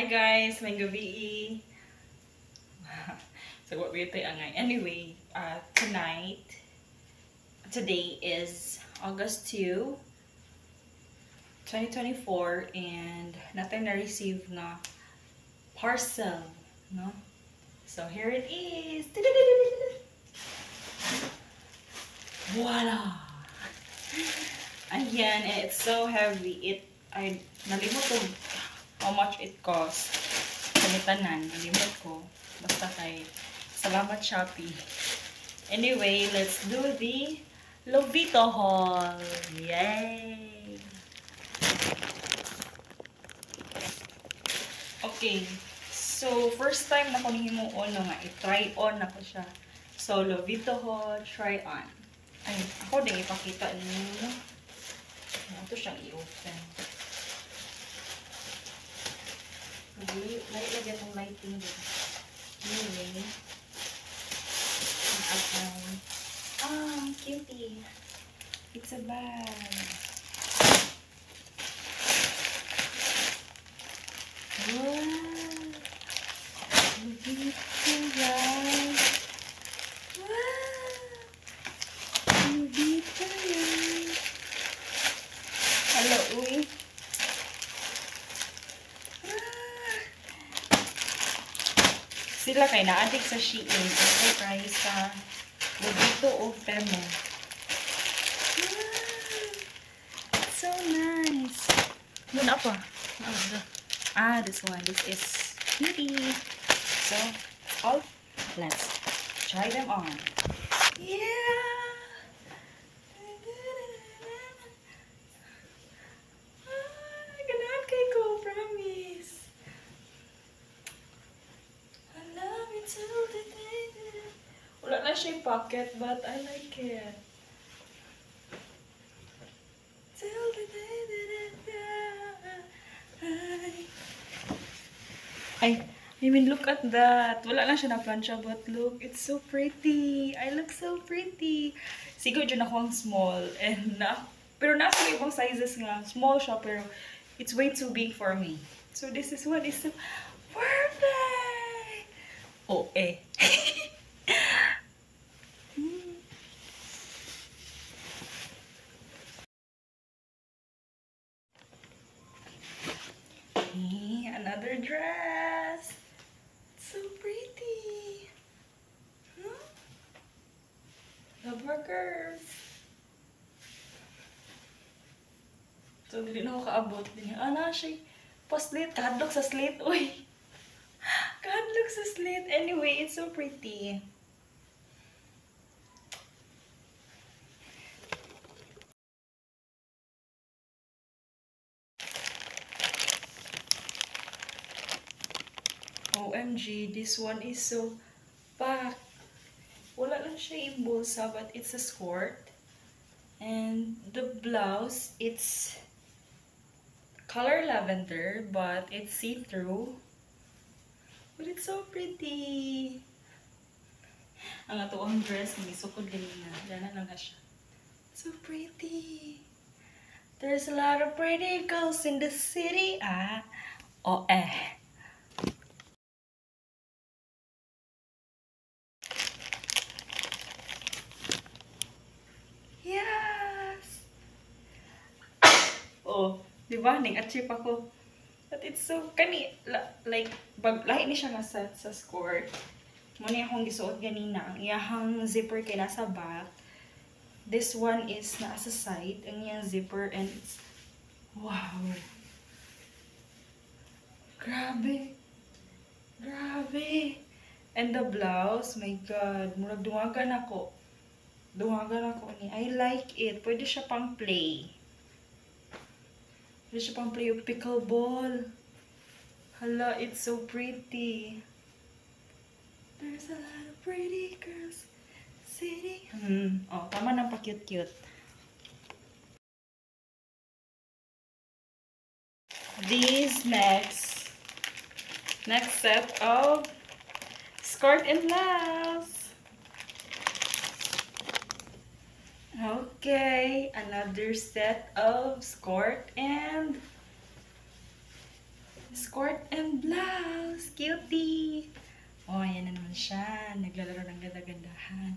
Hi guys, may gabi. So what we tayo angay. Anyway, today is August 2, 2024 and natin na-receive na parcel, no? So here it is. Voila! Ayan, and it's so heavy. I nalimot ko how much it cost. Kanitanan, nalimot ko. Basta kay salamat Shopee. Anyway, let's do the Lovito haul. Yay! Okay. So, first time na ko himuon nga, i-try on na ko siya. So, Lovito haul, try on. Ay, ako din ipakita ninyo. Ito siyang i-open. Lagyan itong lighting din. Anyway. Cutie. It's a bag. Wow. Lovito, guys. Wow. Lovito yan. Hello, uy. Sila kay na-addict sa Shein. Kasi price sa Lovito o Temo. So nice. Muna pa. This one. This is cutie. So, let's try them on. Yeah! Ganahan kay ko, promise. Wala na siya yung pocket, but I like it. I mean, look at that. Wala lang siya na plancha, but look, it's so pretty. I look so pretty. Siguro dyan ako ang small. Pero nasa ibang sizes nga. Small siya, pero it's way too big for me. So this is what is so perfect. Oh, eh. Another dress. So pretty. Huh? Love our curves. So, hindi na ako kaabot. Na siya. Pa-slit. Kahadlok sa slit. Uy. Kahadlok sa slit. Anyway, it's so pretty. OMG, this one is so packed. Wala lang siya yung bulsa, but it's a skirt. And the blouse, it's color lavender, but it's see-through. But it's so pretty. Ang atuang dress, may sukod ganina. Dana lang siya. So pretty. There's a lot of pretty girls in the city. Oh eh. Yes! Oh, di ba? Ning-achieve ako. But it's so, like, lahi ni siya nga sa skirt. Muna akong gisuot ganina. Ang iyahang zipper kay nasa back. This one is nasa side. Ang iyang zipper and it's, wow! Grabe! Grabe! And the blouse, my God, murag dungagan ako. Dungagan ako ni. I like it. Pwede siya pang play. Pwede siya pang play yung pickleball. Hala, it's so pretty. There's a lot of pretty girls. City. Oh, tama nang pa-cute-cute. These next set of skirt and blouse. Okay, another set of skirt and Skirt and blouse. Cutie! Oh, ayan na naman siya. Naglalaro ng ganda-gandahan.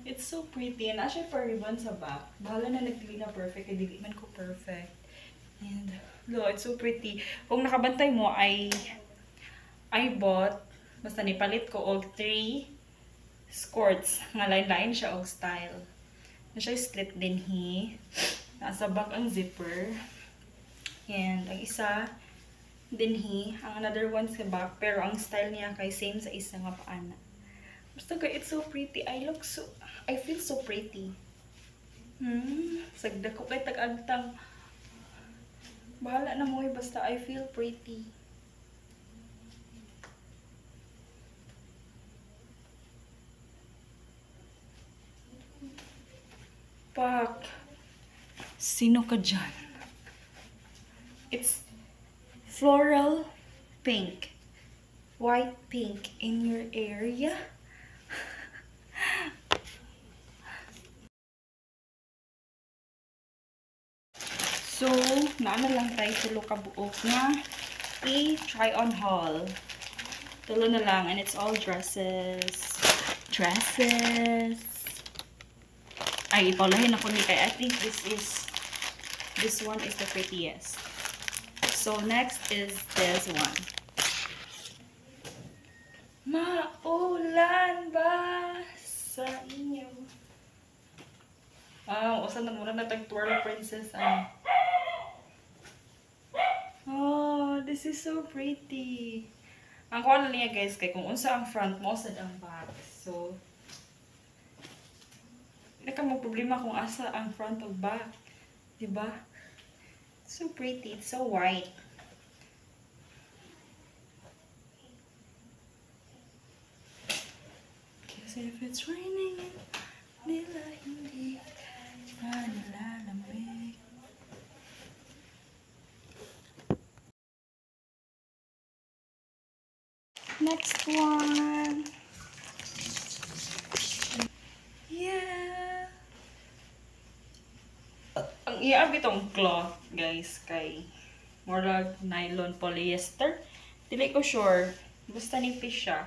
It's so pretty. And actually, for ribbon sa back. Bahala na nagdili na perfect. Dili man ko perfect. And, look, it's so pretty. Kung nakabantay mo, I bought, basta nipalit ko all 3 skirts. Nga line-line siya og style. Na siya split din nasa back ang zipper. And, ang isa, dinhi, ang another one sa back, pero ang style niya kay same sa isa nga paana. Basta ka, it's so pretty. I feel so pretty. Sagda ko kay tag-agtang. Bahala na mo, basta I feel pretty. Pak, sino ka dyan? It's floral pink. White pink in your area. So, naana lang tayo tulo ka buok na i-try on haul. Tulo na lang, and it's all dresses. Dresses. Ay, ipalahin ako ni kay. I think this one is the prettiest. So, next is this one. Maulan ba sa inyo? Usan na muna natag twirl princess. Oh, this is so pretty. Ang kuha na niya guys, kay kung unsa ang front mo, sad ang back. So, hindi ka problema kung asa ang front o back. Diba? So pretty. It's so white. Cause if it's raining, nila hindi na nilalamig. Next one. Yeah. Ang iab itong cloth, guys, kay murag nylon polyester. Dili ko sure. Basta nipis siya.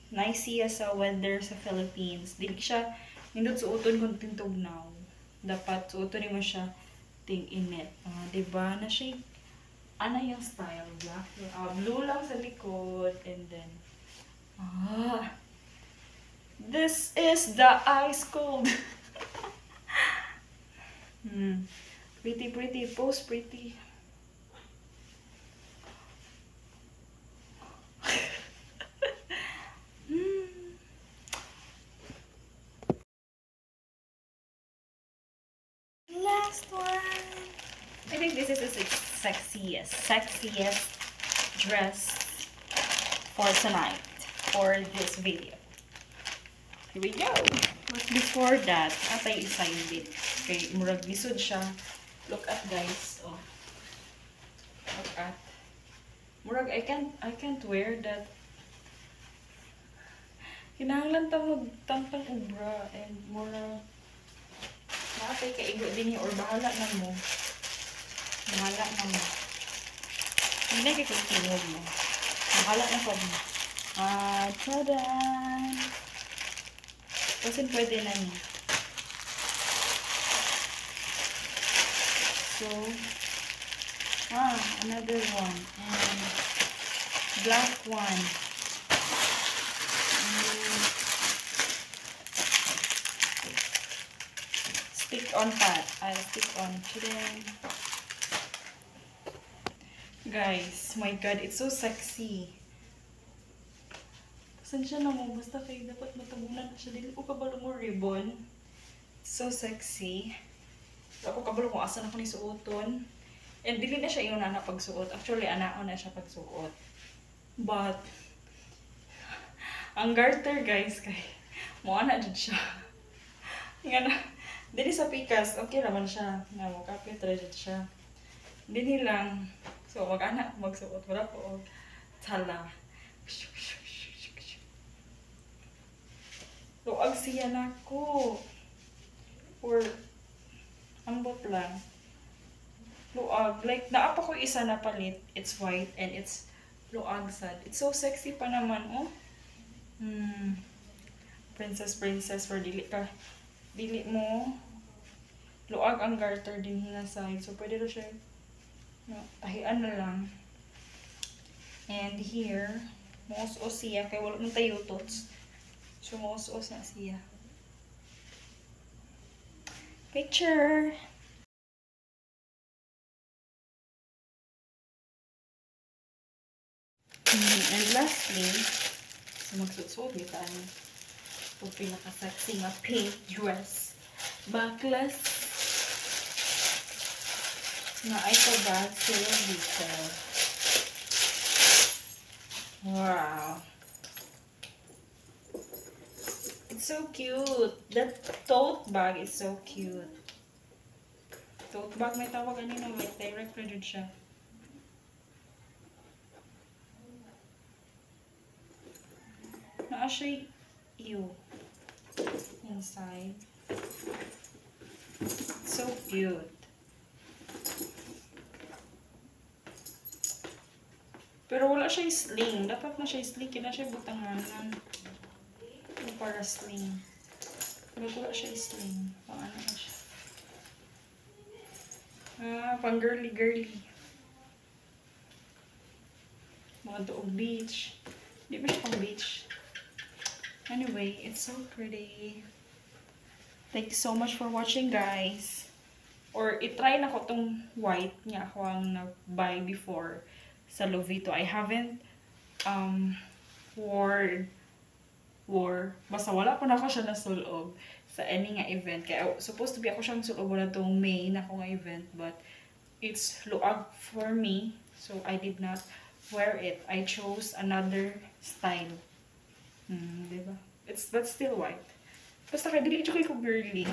Nice siya sa weather sa Philippines. Dili siya, nindot suoton kung tintugnaw. Dapat suoton mo siya ting init. Diba? Na siya, ano yung style? Black? Blue lang sa likod. And then, this is the ice cold. Pretty, pretty. Pose pretty. Last one. I think this is the sexiest dress for tonight, for this video. Here we go. But before that, atay isa yung bit. Okay, murag lisod siya. Look at guys. Oh. Look at. Murag I can't wear that. Kinahanglan ta magtangtang ubra and murag nakatay kaigo din or bahala na mo. Bahala na mo. Hindi na kikikingog mo. Bahala na pa mo. Tada! Kasi pwede na niya. So, another one. And black one. Stick on pat. I'll stick on. Guys, my god, it's so sexy. Pasensya na mo, basta kayo dapat matabunan na siya. Dili ko kabalo mo ribbon. So sexy. Ako kabalo kung asa na ko ni suoton. And dili na siya yung nana pagsuot. Actually, anaon na siya pagsuot. But, ang garter guys, kay moana dyan siya. Nga na, dili sa pikas, okay naman siya. Nga mo, kapit rin dyan siya. Dili lang. So, mag-anak, magsuot. Wala po. Tala. Luag siya na ko. Or, ambot lang. luag. Like, naapa ko isa na palit. It's white and it's luag sad. It's so sexy pa naman, oh. Princess, for dili mo. Luag ang garter din na side. So, pwede rin siya, no, tahian na lang. And here, moos-o siya. Kaya wala mong tayo tots. So, moos-o na siya. Picture! And lastly, so magsuot-suot kita ano. Ito pinaka-sexy nga pink dress. Backless. Na ay bag sila dito. Wow. It's so cute. That tote bag is so cute. Tote bag may tawag ano, like direct na siya. Naa siya ew inside. So cute. Pero wala siya sling. Dapat na siya sling. Kina siya butanganan. Para sling. Pero wala siya sling. Paano na siya? Pang girly. Mga doog beach. Di ba siya pang beach? Anyway, it's so pretty. Thank you so much for watching, guys. Or itry na ko tong white nga ako ang nag-buy before sa Lovito. I haven't basta wala pa na ako siya nasulob sa any nga event. Kaya supposed to be ako siyang sulob na itong May na ako nga event, but it's luag for me, so I did not wear it. I chose another style. Diba? But still white. Basta kaya dili ko girly.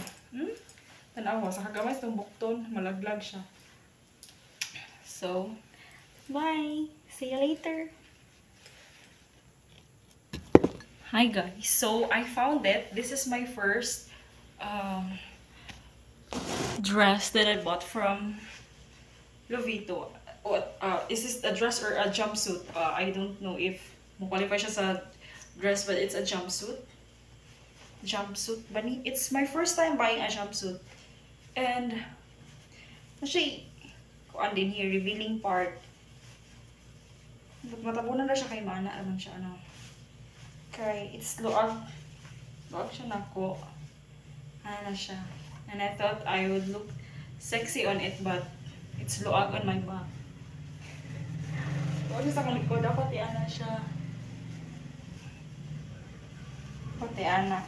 Tanawa, sa kagamay itong bukton, malaglag siya. So, bye! See you later! Hi guys! So, I found it. This is my first dress that I bought from Lovito. Is this a dress or a jumpsuit? I don't know if qualify siya sa dress, but it's a jumpsuit. Bunny. It's my first time buying a jumpsuit. And, actually, kuan din here, revealing part. Matabunan na siya kay Mana. Alam siya, ano. Okay, it's luag. Luag siya na ko. Ano na siya. And I thought I would look sexy on it, but it's luag on my back. Luag siya sa kong likod. Dapat iana siya. Pati ana.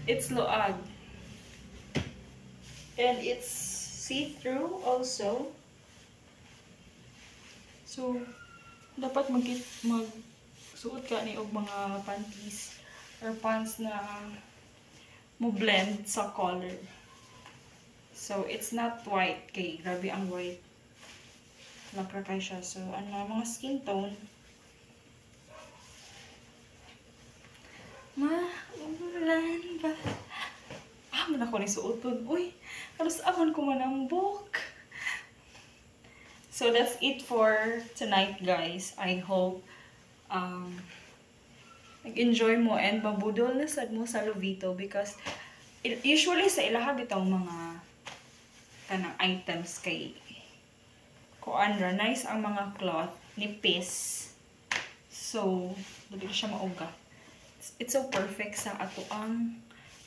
It's luag. And it's see-through also. So, dapat magsuot ka ni og mga panties or pants na mo blend sa color. So, it's not white. Kay, grabe ang white. Nakrakay siya. So, ano, mga skin tone. Maulan ba? Man ako ni suoton. Uy, halos aman ko manambok. So that's it for tonight, guys. I hope nag-enjoy mo and mabudol na sad mo sa Lovito because usually sa ilaha bitong mga kanang items kay kuan ra nice ang mga cloth nipis. So, dili siya mauga. It's so perfect sa ato ang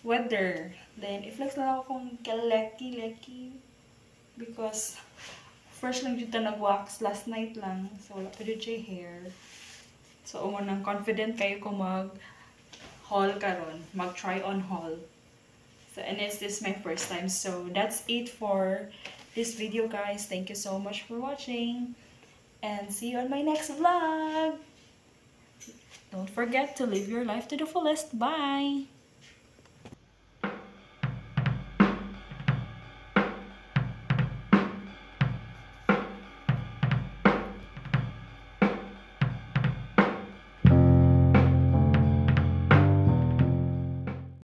weather. Then, i-flex na ako kung kaleki because first lang dito nag-wax last night lang. So, wala pa dito yung hair. So, umunang confident kayo kung mag-haul karon, mag-try on haul. So, and this is my first time. So, that's it for this video, guys. Thank you so much for watching. And see you on my next vlog. Don't forget to live your life to the fullest. Bye!